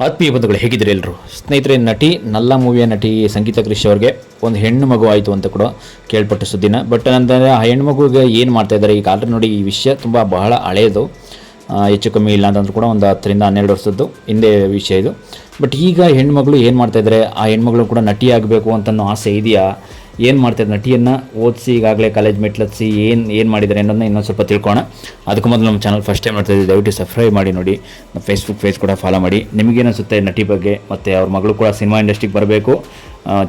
ಆತ್ಮೀಯ ಬಂಧುಗಳು ಹೇಗಿದ್ದಾರೆ ಎಲ್ಲರೂ ಸ್ನೇಹಿತರೆ, ನಟಿ ನಲ್ಲ ಮೂವಿಯ ನಟಿ ಸಂಗೀತ ಕ್ರಿಶ್ ಅವರಿಗೆ ಒಂದು ಹೆಣ್ಣು ಮಗು ಆಯಿತು ಅಂತ ಕೂಡ ಕೇಳ್ಪಟ್ಟ ಸುದ್ದಿನ. ಬಟ್ ನಂತರ ಆ ಹೆಣ್ಣು ಮಗುಗೆ ಏನು ಮಾಡ್ತಾ ಇದ್ದಾರೆ ಈಗ ಆಲ್ರೆಡಿ ನೋಡಿ. ಈ ವಿಷಯ ತುಂಬ ಬಹಳ ಹಳೆಯದು, ಹೆಚ್ಚು ಕಮ್ಮಿ ಇಲ್ಲ ಅಂತಂದ್ರೂ ಕೂಡ ಒಂದು 10 ರಿಂದ 12 ವರ್ಷದ್ದು ಹಿಂದೆ ವಿಷಯ ಇದು. ಬಟ್ ಈಗ ಹೆಣ್ಮಗಳು ಏನು ಮಾಡ್ತಾಯಿದ್ದಾರೆ, ಆ ಹೆಣ್ಮಗಳು ಕೂಡ ನಟಿ ಆಗಬೇಕು ಅಂತನೋ ಆಸೆ ಇದೆಯಾ, ಏನು ಮಾಡ್ತಾಯಿದ್ದಾರೆ, ನಟಿಯನ್ನು ಓದಿಸಿ ಈಗಾಗಲೇ ಕಾಲೇಜ್ ಮೆಟ್ಲತ್ಸಿ ಏನು ಮಾಡಿದ್ದಾರೆ ಅನ್ನೋದನ್ನ ಇನ್ನೊಂದು ಸ್ವಲ್ಪ ತಿಳ್ಕೋಣ. ಅದಕ್ಕೂ ಮೊದಲು ನಮ್ಮ ಚಾನಲ್ ಫಸ್ಟ್ ಟೈಮ್ ಮಾಡ್ತಾಯಿದ್ದೀವಿ, ದಯವಿಟ್ಟು ಸಬ್ಸ್ಕ್ರೈಬ್ ಮಾಡಿ ನೋಡಿ. ಫೇಸ್ಬುಕ್ ಪೇಜ್ ಕೂಡ ಫಾಲೋ ಮಾಡಿ. ನಿಮಗೇನಿಸುತ್ತೆ ನಟಿ ಬಗ್ಗೆ ಮತ್ತು ಅವ್ರ ಮಗಳು ಕೂಡ ಸಿನಿಮಾ ಇಂಡಸ್ಟ್ರಿಗೆ ಬರಬೇಕು,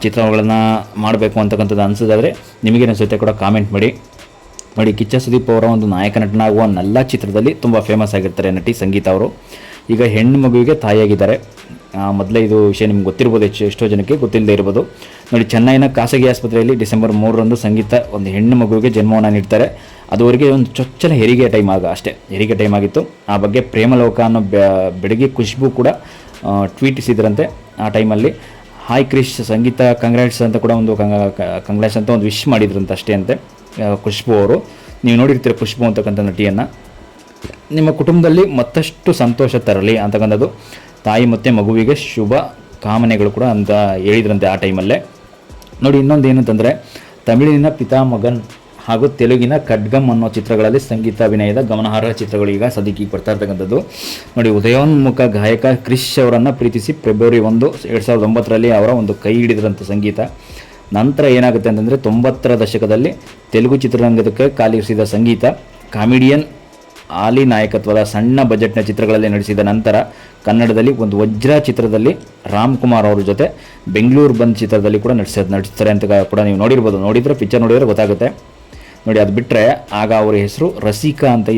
ಚಿತ್ರಗಳನ್ನು ಮಾಡಬೇಕು ಅಂತಕ್ಕಂಥದ್ದು ಅನಿಸೋದಾದರೆ ನಿಮಗೇನಿಸುತ್ತೆ ಕೂಡ ಕಾಮೆಂಟ್ ಮಾಡಿ. ನೋಡಿ, ಕಿಚ್ಚ ಸುದೀಪ್ ಅವರ ಒಂದು ನಾಯಕ ನಟನಾಗುವ ನಲ್ಲ ಚಿತ್ರದಲ್ಲಿ ತುಂಬ ಫೇಮಸ್ ಆಗಿರ್ತಾರೆ ನಟಿ ಸಂಗೀತ ಅವರು. ಈಗ ಹೆಣ್ಣು ಮಗುವಿಗೆ ತಾಯಿಯಾಗಿದ್ದಾರೆ. ಮೊದಲೇ ಇದು ವಿಷಯ ನಿಮ್ಗೆ ಗೊತ್ತಿರ್ಬೋದು, ಎಷ್ಟೋ ಜನಕ್ಕೆ ಗೊತ್ತಿಲ್ಲದೆ ಇರ್ಬೋದು. ನೋಡಿ, ಚೆನ್ನೈನ ಖಾಸಗಿ ಆಸ್ಪತ್ರೆಯಲ್ಲಿ ಡಿಸೆಂಬರ್ 3ರಂದು ಸಂಗೀತ ಒಂದು ಹೆಣ್ಣು ಮಗುವಿಗೆ ಜನ್ಮವನ್ನು ನೀಡ್ತಾರೆ. ಅದುವರೆಗೆ ಒಂದು ಚೊಚ್ಚಲ ಹೆರಿಗೆ ಟೈಮ್ ಹೆರಿಗೆ ಟೈಮ್ ಆಗಿತ್ತು. ಆ ಬಗ್ಗೆ ಪ್ರೇಮಲೋಕ ಅನ್ನೋ ಬೆಡಗಿ ಖುಷ್ಬು ಕೂಡ ಟ್ವೀಟಿಸಿದ್ರಂತೆ ಆ ಟೈಮಲ್ಲಿ. ಹಾಯ್ ಕ್ರಿಶ್, ಸಂಗೀತ ಕಂಗ್ರಾಟ್ಸ್ ಅಂತ ಕೂಡ ಒಂದು ಕಂಗ್ರಾಟ್ಸ್ ಅಂತ ಒಂದು ವಿಶ್ ಮಾಡಿದ್ರಂತೆ ಅಷ್ಟೇ ಅಂತೆ ಖುಷ್ಬು ಅವರು. ನೀವು ನೋಡಿರ್ತೀರ ಖುಷ್ಬು ಅಂತಕ್ಕಂಥ ನಟಿಯನ್ನು. ನಿಮ್ಮ ಕುಟುಂಬದಲ್ಲಿ ಮತ್ತಷ್ಟು ಸಂತೋಷ ತರಲಿ ಅಂತಕ್ಕಂಥದ್ದು ತಾಯಿ ಮತ್ತು ಮಗುವಿಗೆ ಶುಭ ಕಾಮನೆಗಳು ಕೂಡ ಅಂತ ಹೇಳಿದ್ರಂತೆ ಆ ಟೈಮಲ್ಲೇ. ನೋಡಿ, ಇನ್ನೊಂದು ಏನಂತಂದರೆ, ತಮಿಳಿನ ಪಿತಾಮಗನ್ ಹಾಗೂ ತೆಲುಗಿನ ಖಡ್ಗಮ್ ಅನ್ನೋ ಚಿತ್ರಗಳಲ್ಲಿ ಸಂಗೀತ ಅಭಿನಯದ ಗಮನಾರ್ಹ ಚಿತ್ರಗಳು ಈಗ ಸದ್ಯಕ್ಕೆ ಬರ್ತಾ ಇರ್ತಕ್ಕಂಥದ್ದು. ನೋಡಿ, ಉದಯೋನ್ಮುಖ ಗಾಯಕ ಕ್ರಿಶ್ ಅವರನ್ನು ಪ್ರೀತಿಸಿ ಫೆಬ್ರವರಿ 1, 2009ರಲ್ಲಿ ಅವರ ಒಂದು ಕೈ ಹಿಡಿದ್ರಂತೆ ಸಂಗೀತ. ನಂತರ ಏನಾಗುತ್ತೆ ಅಂತಂದರೆ, 90ರ ದಶಕದಲ್ಲಿ ತೆಲುಗು ಚಿತ್ರರಂಗಕ್ಕೆ ಕಾಲಿರಿಸಿದ ಸಂಗೀತ ಕಾಮಿಡಿಯನ್ ಆಲಿ ನಾಯಕತ್ವದ ಸಣ್ಣ ಬಜೆಟ್ನ ಚಿತ್ರಗಳಲ್ಲಿ ನಡೆಸಿದ ನಂತರ ಕನ್ನಡದಲ್ಲಿ ಒಂದು ವಜ್ರ ಚಿತ್ರದಲ್ಲಿ ರಾಮ್ ಕುಮಾರ್ ಅವ್ರ ಜೊತೆ ಬೆಂಗಳೂರು ಬಂದ್ ಚಿತ್ರದಲ್ಲಿ ಕೂಡ ನಟಿಸ್ತಾರೆ ಅಂತ ಕೂಡ ನೀವು ನೋಡಿರ್ಬೋದು. ನೋಡಿದರೆ ಪಿಕ್ಚರ್ ನೋಡಿದರೆ ಗೊತ್ತಾಗುತ್ತೆ. ನೋಡಿ, ಅದು ಬಿಟ್ಟರೆ ಆಗ ಅವರ ಹೆಸರು ರಸಿಕಾ ಅಂತ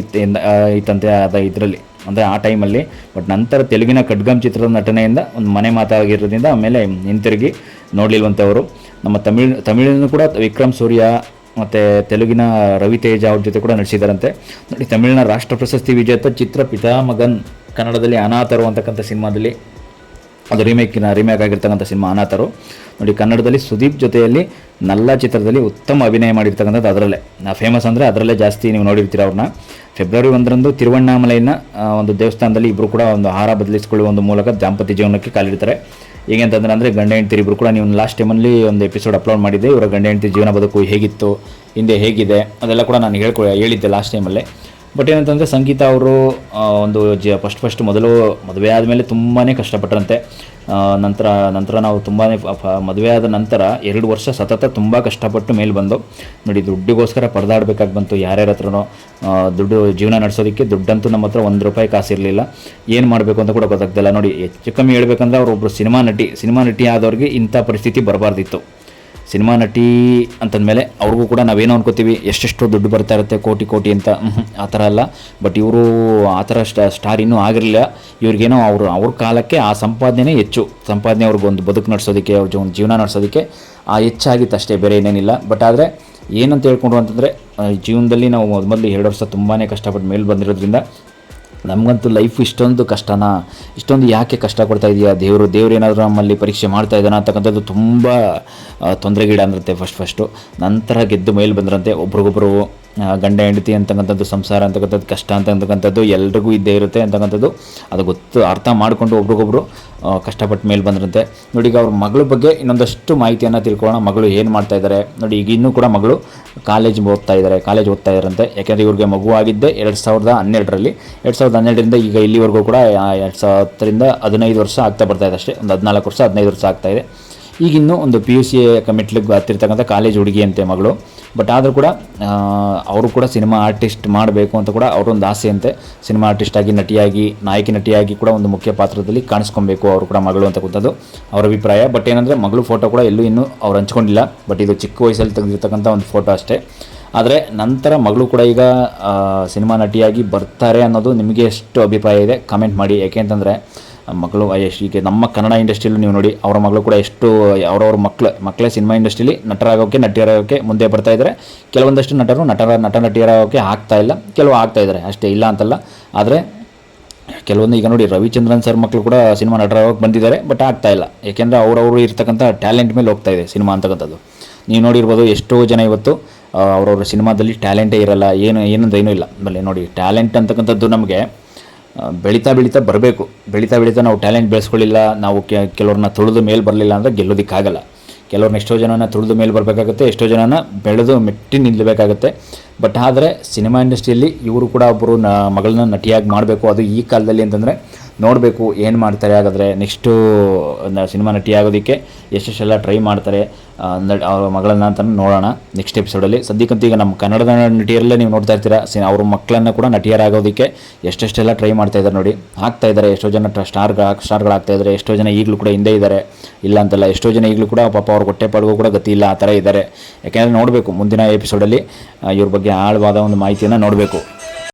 ಇತ್ತಂತೆ ಇದರಲ್ಲಿ, ಅಂದರೆ ಆ ಟೈಮಲ್ಲಿ. ಬಟ್ ನಂತರ ತೆಲುಗಿನ ಖಡ್ಗಮ್ ಚಿತ್ರದ ನಟನೆಯಿಂದ ಒಂದು ಮನೆ ಮಾತಾಗಿರೋದ್ರಿಂದ ಆಮೇಲೆ ಹಿಂತಿರುಗಿ ನೋಡಲಿಲ್ವಂತೆ ಅವರು. ನಮ್ಮ ತಮಿಳಿನ ಕೂಡ ವಿಕ್ರಮ್ ಸೂರ್ಯ ಮತ್ತು ತೆಲುಗಿನ ರವಿತೇಜ ಅವ್ರ ಜೊತೆ ಕೂಡ ನಟಿಸಿದಾರಂತೆ. ನೋಡಿ, ತಮಿಳಿನ ರಾಷ್ಟ್ರ ಪ್ರಶಸ್ತಿ ವಿಜೇತ ಚಿತ್ರ ಪಿತಾಮಗನ್ ಕನ್ನಡದಲ್ಲಿ ಅನಾಥರು ಅಂತಕ್ಕಂಥ ಸಿನಿಮಾದಲ್ಲಿ, ಅದು ರಿಮೇಕ್ ಆಗಿರ್ತಕ್ಕಂಥ ಸಿನಿಮಾ ಅನಾಥರು. ನೋಡಿ, ಕನ್ನಡದಲ್ಲಿ ಸುದೀಪ್ ಜೊತೆಯಲ್ಲಿ ನಲ್ಲ ಚಿತ್ರದಲ್ಲಿ ಉತ್ತಮ ಅಭಿನಯ ಮಾಡಿರ್ತಕ್ಕಂಥದ್ದು ಅದರಲ್ಲೇ ಫೇಮಸ್, ಅಂದರೆ ಅದರಲ್ಲೇ ಜಾಸ್ತಿ ನೀವು ನೋಡಿರ್ತೀರ ಅವ್ರನ್ನ. ಫೆಬ್ರವರಿ 1ರಂದು ತಿರುವಣ್ಣಾಮಲೈನ ಒಂದು ದೇವಸ್ಥಾನದಲ್ಲಿ ಇಬ್ಬರು ಕೂಡ ಒಂದು ಆಹಾರ ಬದಲಿಸಿಕೊಳ್ಳುವ ಒಂದು ಮೂಲಕ ದಾಂಪತ್ಯ ಜೀವನಕ್ಕೆ ಕಾಲಿಡ್ತಾರೆ. ಹೇಗೆಂತಂದರೆ ಗಂಡ ಹೆಂಡತಿ ಇಬ್ಬರು ಕೂಡ, ನೀವು ಲಾಸ್ಟ್ ಟೈಮಲ್ಲಿ ಒಂದು ಎಪಿಸೋಡ್ ಅಪ್ಲೋಡ್ ಮಾಡಿದ್ದೆ, ಇವರ ಗಂಡ ಹೆಂಡತಿ ಜೀವನ ಬದುಕು ಹೇಗಿತ್ತು, ಹಿಂದೆ ಹೇಗಿದೆ, ಅದೆಲ್ಲ ಕೂಡ ನಾನು ಹೇಳಿದ್ದೆ ಲಾಸ್ಟ್ ಟೈಮಲ್ಲೇ. ಬಟ್ ಏನಂತಂದರೆ, ಸಂಗೀತ ಅವರು ಒಂದು ಫಸ್ಟ್ ಮೊದಲು ಮದುವೆ ಆದಮೇಲೆ ತುಂಬಾ ಕಷ್ಟಪಟ್ಟರಂತೆ. ನಂತರ ನಾವು ತುಂಬಾ ಮದುವೆ ಆದ ನಂತರ 2 ವರ್ಷ ಸತತ ತುಂಬ ಕಷ್ಟಪಟ್ಟು ಮೇಲೆ ಬಂದು. ನೋಡಿ, ದುಡ್ಡಿಗೋಸ್ಕರ ಪರದಾಡಬೇಕಾಗಿ ಬಂತು. ಯಾರ್ಯಾರ ಹತ್ರನೋ ದುಡ್ಡು ಜೀವನ ನಡೆಸೋದಕ್ಕೆ ದುಡ್ಡಂತೂ ನಮ್ಮ ಹತ್ರ ₹1 ಕಾಸಿರಲಿಲ್ಲ. ಏನು ಮಾಡಬೇಕು ಅಂತ ಕೂಡ ಗೊತ್ತಾಗ್ತಿಲ್ಲ. ನೋಡಿ, ಹೆಚ್ಚು ಕಮ್ಮಿ ಹೇಳ್ಬೇಕಂದ್ರೆ ಅವರೊಬ್ಬರು ಸಿನಿಮಾ ನಟಿ ಆದವ್ರಿಗೆ ಇಂಥ ಪರಿಸ್ಥಿತಿ ಬರಬಾರ್ದಿತ್ತು. ಸಿನಿಮಾ ನಟಿ ಅಂತಂದಮೇಲೆ ಅವ್ರಿಗೂ ಕೂಡ ನಾವೇನೋ ಅನ್ಕೋತೀವಿ, ಎಷ್ಟೆಷ್ಟು ದುಡ್ಡು ಬರ್ತಾ ಇರುತ್ತೆ, ಕೋಟಿ ಅಂತ. ಆ ಥರ ಅಲ್ಲ. ಬಟ್ ಇವರು ಆ ಥರ ಸ್ಟಾರ್ ಇನ್ನೂ ಆಗಿರಲಿಲ್ಲ. ಇವ್ರಿಗೇನೋ ಅವ್ರ ಕಾಲಕ್ಕೆ ಆ ಸಂಪಾದನೆ ಅವ್ರಿಗೆ ಒಂದು ಬದುಕು ನಡೆಸೋದಕ್ಕೆ, ಅವ್ರ ಒಂದು ಜೀವನ ನಡೆಸೋದಕ್ಕೆ ಹೆಚ್ಚಾಗಿತ್ತು ಅಷ್ಟೇ, ಬೇರೆ ಏನೇನಿಲ್ಲ. ಬಟ್ ಆದರೆ ಏನಂತ ಹೇಳ್ಕೊಂಡ್ರು ಅಂತಂದರೆ, ಜೀವನದಲ್ಲಿ ನಾವು ಮೊದಲು 2 ವರ್ಷ ತುಂಬಾ ಕಷ್ಟಪಟ್ಟು ಮೇಲೆ ಬಂದಿರೋದ್ರಿಂದ ನಮಗಂತೂ ಲೈಫ್ ಇಷ್ಟೊಂದು ಕಷ್ಟನಾ, ಇಷ್ಟೊಂದು ಯಾಕೆ ಕಷ್ಟ ಕೊಡ್ತಾ ಇದೆಯಾ ದೇವರು ಏನಾದರೂ ನಮ್ಮಲ್ಲಿ ಪರೀಕ್ಷೆ ಮಾಡ್ತಾ ಇದ್ದಾನ ಅಂತಕ್ಕಂಥದ್ದು ತುಂಬ ತೊಂದರೆಗೀಡಾಗಿರುತ್ತೆ ಫಸ್ಟು. ನಂತರ ಗೆದ್ದು ಮೇಲೆ ಬಂದ್ರಂತೆ. ಒಬ್ರಿಗೊಬ್ಬರು ಗಂಡ ಹೆಂಡತಿ ಅಂತಕ್ಕಂಥದ್ದು, ಸಂಸಾರ ಅಂತಕ್ಕಂಥದ್ದು, ಕಷ್ಟ ಅಂತಕ್ಕಂಥದ್ದು ಎಲ್ರಿಗೂ ಇದ್ದೇ ಇರುತ್ತೆ ಅಂತಕ್ಕಂಥದ್ದು ಅದು ಅರ್ಥ ಮಾಡಿಕೊಂಡು ಒಬ್ರಿಗೊಬ್ರು ಕಷ್ಟಪಟ್ಟು ಮೇಲೆ ಬಂದ್ರಂತೆ. ನೋಡಿ, ಈಗ ಅವ್ರ ಮಗಳ ಬಗ್ಗೆ ಇನ್ನೊಂದಷ್ಟು ಮಾಹಿತಿಯನ್ನು ತಿಳ್ಕೊಳ್ಳೋಣ. ಮಗಳು ಏನು ಮಾಡ್ತಾ ಇದ್ದಾರೆ ನೋಡಿ. ಈಗ ಇನ್ನೂ ಕೂಡ ಮಗಳು ಕಾಲೇಜ್ ಓದ್ತಾ ಇದ್ದಾರಂತೆ. ಯಾಕೆಂದರೆ ಇವ್ರಿಗೆ ಮಗು ಆಗಿದ್ದೆ 2012ರಲ್ಲಿ. 2012ರಿಂದ ಈಗ ಇಲ್ಲಿವರೆಗೂ ಕೂಡ 2010ರಿಂದ 15 ವರ್ಷ ಆಗ್ತಾ ಬರ್ತಾ ಇದೆ ಅಷ್ಟೇ. ಒಂದು 14 ವರ್ಷ 15 ವರ್ಷ ಆಗ್ತಾಯಿದೆ. ಈಗಿನ್ನೂ ಒಂದು PUC ಮೆಟ್ಲಿಗೆ ಹತ್ತಿರ್ತಕ್ಕಂಥ ಕಾಲೇಜ್ ಹುಡುಗಿಯಂತೆ ಮಗಳು. ಬಟ್ ಆದರೂ ಕೂಡ ಅವರು ಕೂಡ ಸಿನಿಮಾ ಆರ್ಟಿಸ್ಟ್ ಮಾಡಬೇಕು ಅಂತ ಕೂಡ ಅವರೊಂದು ಆಸೆ ಅಂತೆ. ಸಿನಿಮಾ ಆರ್ಟಿಸ್ಟಾಗಿ, ನಾಯಕಿ ನಟಿಯಾಗಿ ಕೂಡ ಒಂದು ಮುಖ್ಯ ಪಾತ್ರದಲ್ಲಿ ಕಾಣಿಸ್ಕೊಬೇಕು ಅವರು ಕೂಡ ಮಗಳು ಅಂತಕ್ಕಂಥದ್ದು ಅವರ ಅಭಿಪ್ರಾಯ. ಬಟ್ ಏನಂದರೆ, ಮಗಳು ಫೋಟೋ ಕೂಡ ಇನ್ನೂ ಅವ್ರು ಹಂಚ್ಕೊಂಡಿಲ್ಲ. ಬಟ್ ಇದು ಚಿಕ್ಕ ವಯಸ್ಸಲ್ಲಿ ತೆಗೆದಿರ್ತಕ್ಕಂಥ ಒಂದು ಫೋಟೋ ಅಷ್ಟೇ. ಆದರೆ ನಂತರ ಮಗಳು ಕೂಡ ಈಗ ಸಿನಿಮಾ ನಟಿಯಾಗಿ ಬರ್ತಾರೆ ಅನ್ನೋದು ನಿಮಗೆ ಎಷ್ಟು ಅಭಿಪ್ರಾಯ ಇದೆ ಕಾಮೆಂಟ್ ಮಾಡಿ. ಯಾಕೆ ಅಂತಂದರೆ, ಮಗಳು ಈಗ ನಮ್ಮ ಕನ್ನಡ ಇಂಡಸ್ಟ್ರಿಯಲ್ಲಿ ನೀವು ನೋಡಿ, ಅವರ ಮಗಳು ಕೂಡ ಎಷ್ಟು ಅವರವ್ರ ಮಕ್ಕಳೇ ಸಿನಿಮಾ ಇಂಡಸ್ಟ್ರಿಯಲ್ಲಿ ನಟಿಯರಾಗೋಕ್ಕೆ ಮುಂದೆ ಬರ್ತಾ ಇದ್ದಾರೆ. ಕೆಲವೊಂದಷ್ಟು ನಟಿಯರಾಗೋಕ್ಕೆ ಆಗ್ತಾಯಿಲ್ಲ, ಕೆಲವು ಆಗ್ತಾಯಿದ್ದಾರೆ ಅಷ್ಟೇ, ಇಲ್ಲ ಅಂತಲ್ಲ. ಆದರೆ ಕೆಲವೊಂದು ಈಗ ನೋಡಿ, ರವಿಚಂದ್ರನ್ ಸರ್ ಮಕ್ಕಳು ಕೂಡ ಸಿನಿಮಾ ನಟರಾಗೋಕ್ಕೆ ಬಂದಿದ್ದಾರೆ. ಬಟ್ ಆಗ್ತಾಯಿಲ್ಲ, ಏಕೆಂದರೆ ಅವರವರು ಇರ್ತಕ್ಕಂಥ ಟ್ಯಾಲೆಂಟ್ ಮೇಲೆ ಹೋಗ್ತಾ ಇದೆ ಸಿನಿಮಾ ಅಂತಕ್ಕಂಥದ್ದು. ನೀವು ನೋಡಿರ್ಬೋದು, ಎಷ್ಟೋ ಜನ ಇವತ್ತು ಅವರವ್ರ ಸಿನಿಮಾದಲ್ಲಿ ಟ್ಯಾಲೆಂಟೇ ಇರಲ್ಲ, ಏನಂದ್ರೆ ಏನೂ ಇಲ್ಲ. ಆಮೇಲೆ ನೋಡಿ, ಟ್ಯಾಲೆಂಟ್ ಅಂತಕ್ಕಂಥದ್ದು ನಮಗೆ ಬೆಳೀತಾ ಬೆಳೀತಾ ನಾವು ಟ್ಯಾಲೆಂಟ್ ಬೆಳೆಸ್ಕೊಳ್ಳಿಲ್ಲ, ನಾವು ಕೆಲವ್ರನ್ನ ತುಳಿದು ಮೇಲೆ ಬರಲಿಲ್ಲ ಅಂದರೆ ಗೆಲ್ಲೋದಕ್ಕಾಗಲ್ಲ. ಕೆಲವ್ರನ್ನ ಎಷ್ಟೋ ಜನನ ತುಳಿದು ಮೇಲೆ ಬರಬೇಕಾಗುತ್ತೆ, ಎಷ್ಟೋ ಜನನ ಬೆಳೆದು ಮೆಟ್ಟಿ ನಿಲ್ಲಬೇಕಾಗುತ್ತೆ. ಬಟ್ ಆದರೆ ಸಿನಿಮಾ ಇಂಡಸ್ಟ್ರಿಯಲ್ಲಿ ಇವರು ಕೂಡ ಒಬ್ಬರು ಮಗಳನ್ನ ನಟಿಯಾಗಿ ಮಾಡಬೇಕು. ಅದು ಈ ಕಾಲದಲ್ಲಿ ಅಂತಂದರೆ ನೋಡಬೇಕು ಏನು ಮಾಡ್ತಾರೆ. ಹಾಗಾದರೆ ನೆಕ್ಸ್ಟು ಸಿನಿಮಾ ನಟಿ ಆಗೋದಕ್ಕೆ ಎಷ್ಟೆಷ್ಟೆಲ್ಲ ಟ್ರೈ ಮಾಡ್ತಾರೆ ಅವ್ರ ಮಗಳನ್ನ ಅಂತ ನೋಡೋಣ ನೆಕ್ಸ್ಟ್ ಎಪಿಸೋಡಲ್ಲಿ. ಸದ್ಯಕ್ಕಂತೂ ಈಗ ನಮ್ಮ ಕನ್ನಡದ ನಟಿಯರಲ್ಲೇ ನೀವು ನೋಡ್ತಾ ಇರ್ತೀರಾ, ಅವ್ರ ಮಕ್ಕಳನ್ನು ಕೂಡ ನಟಿಯರಾಗೋದಕ್ಕೆ ಎಷ್ಟೆಷ್ಟೆಲ್ಲ ಟ್ರೈ ಮಾಡ್ತಾ ಇದ್ದಾರೆ ನೋಡಿ, ಆಗ್ತಾ ಇದ್ದಾರೆ. ಎಷ್ಟೋ ಜನ ಸ್ಟಾರ್ಗಳಾಗ್ತಾ ಇದ್ದಾರೆ, ಎಷ್ಟೋ ಜನ ಈಗಲೂ ಕೂಡ ಹಿಂದೆ ಇದ್ದಾರೆ, ಇಲ್ಲ ಅಂತಲ್ಲ. ಎಷ್ಟೋ ಜನ ಈಗಲೂ ಕೂಡ ಪಾಪ ಅವ್ರ ಹೊಟ್ಟೆ ಪಾಡಿಗೂ ಕೂಡ ಗತಿ ಇಲ್ಲ, ಆ ಥರ ಇದ್ದಾರೆ. ಯಾಕೆಂದರೆ ನೋಡಬೇಕು ಮುಂದಿನ ಎಪಿಸೋಡಲ್ಲಿ ಇವ್ರ ಬಗ್ಗೆ ಆಳವಾದ ಒಂದು ಮಾಹಿತಿಯನ್ನು ನೋಡಬೇಕು.